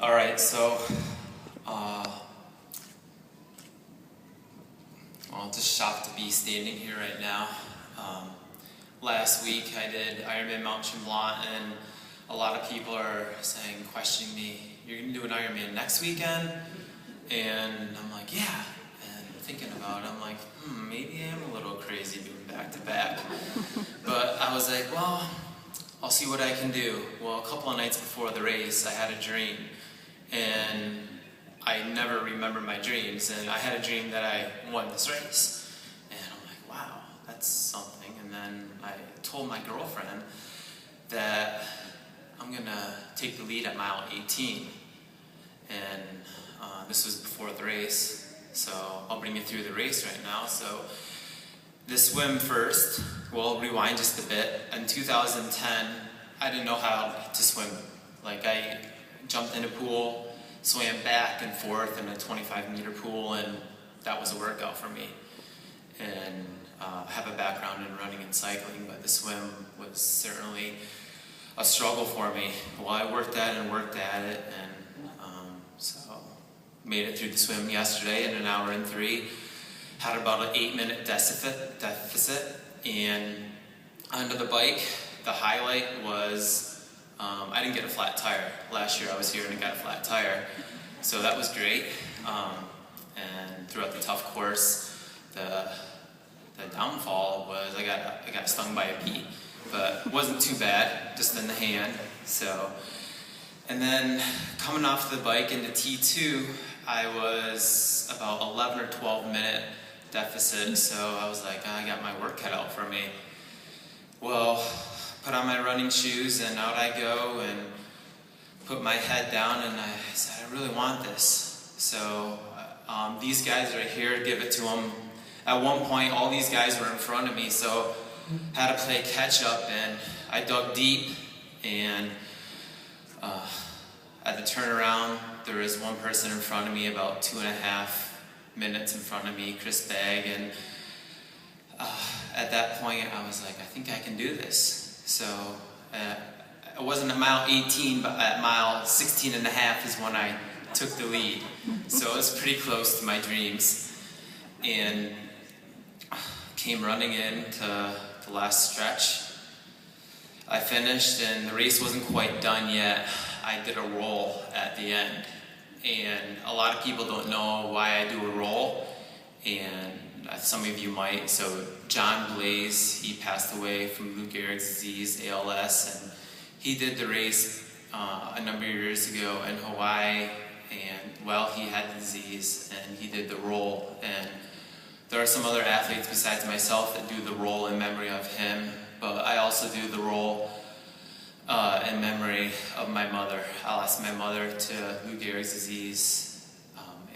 Alright, so, well, just shocked to be standing here right now. Last week I did Ironman Mount Tremblant, and a lot of people are questioning me, you're going to do an Ironman next weekend? And I'm like, yeah. And thinking about it, I'm like, maybe I am a little crazy doing back-to-back. But I was like, well, I'll see what I can do. Well, a couple of nights before the race, I had a dream. And I never remember my dreams. And I had a dream that I won this race. And I'm like, wow, that's something. And then I told my girlfriend that I'm going to take the lead at mile 18. And this was before the race. So I'll bring you through the race right now. So the swim first. We'll rewind just a bit. In 2010, I didn't know how to swim. Like, I jumped in a pool, swam back and forth in a 25-meter pool, and that was a workout for me. And I have a background in running and cycling, but the swim was certainly a struggle for me. Well, I worked at it, and so made it through the swim yesterday in 1 hour and 3. Had about an 8-minute deficit, and onto the bike, the highlight was I didn't get a flat tire. Last year I was here and I got a flat tire, so that was great. And throughout the tough course, the downfall was I got stung by a bee, but it wasn't too bad, just in the hand. So, and then coming off the bike into T2, I was about 11 or 12 minute deficit, so I was like, I got my work cut out for me. Well, put on my running shoes and out I go and put my head down, and I said, I really want this. So these guys right here, give it to them. At one point, all these guys were in front of me, so I had to play catch up, and I dug deep, and at the turnaround, there was one person in front of me, about 2.5 minutes in front of me, Chris Bagg, and at that point I was like, I think I can do this. So it wasn't at mile 18, but at mile 16 and a half is when I took the lead. So it was pretty close to my dreams, and came running in to the last stretch. I finished, and the race wasn't quite done yet. I did a roll at the end, and a lot of people don't know why I do a roll, and some of you might. So John Blaze, he passed away from Lou Gehrig's disease, ALS, and he did the race a number of years ago in Hawaii, and well, he had the disease, and he did the roll. And there are some other athletes besides myself that do the roll in memory of him, but I also do the roll in memory of my mother. I lost my mother to Lou Gehrig's disease,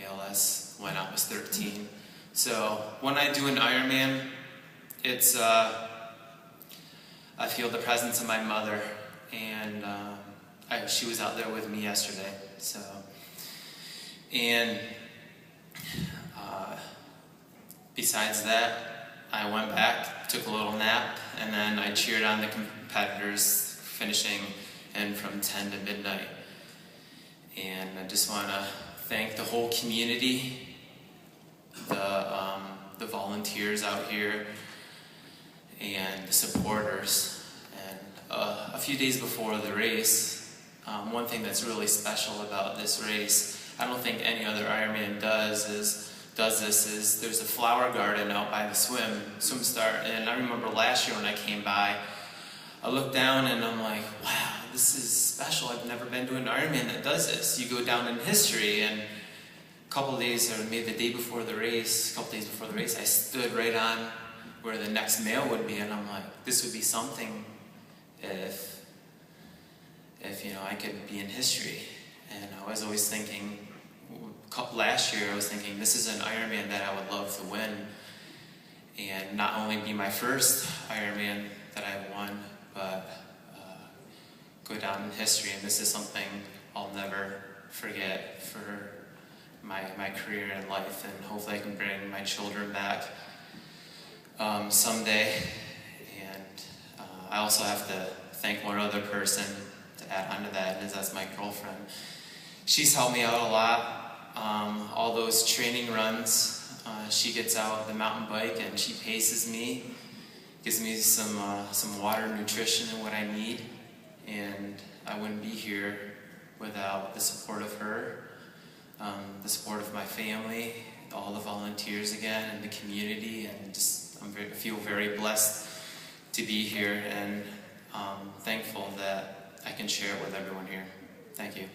ALS, when I was 13. So when I do an Ironman, it's I feel the presence of my mother, and she was out there with me yesterday. So, and besides that, I went back, took a little nap, and then I cheered on the competitors finishing in from 10 to midnight. And I just want to thank the whole community, the volunteers out here, and the supporters. And a few days before the race, one thing that's really special about this race, I don't think any other Ironman does this, is there's a flower garden out by the swim start. And I remember last year when I came by, I looked down and I'm like, wow, this is special. I've never been to an Ironman that does this. You go down in history, and a couple days, or maybe the day before the race, a couple days before the race, I stood right on where the next mail would be, and I'm like, this would be something if you know, I could be in history. And I was always thinking, last year I was thinking, this is an Ironman that I would love to win, and not only be my first Ironman that I've won, but go down in history. And this is something I'll never forget for my career in life, and hopefully I can bring my children back someday. And I also have to thank one other person to add on to that, and that's my girlfriend. she's helped me out a lot. All those training runs, she gets out the mountain bike and she paces me, gives me some water, nutrition, and what I need. And I wouldn't be here without the support of her, the support of my family, all the volunteers again, and the community. And just I feel very blessed to be here, and thankful that I can share it with everyone here. Thank you.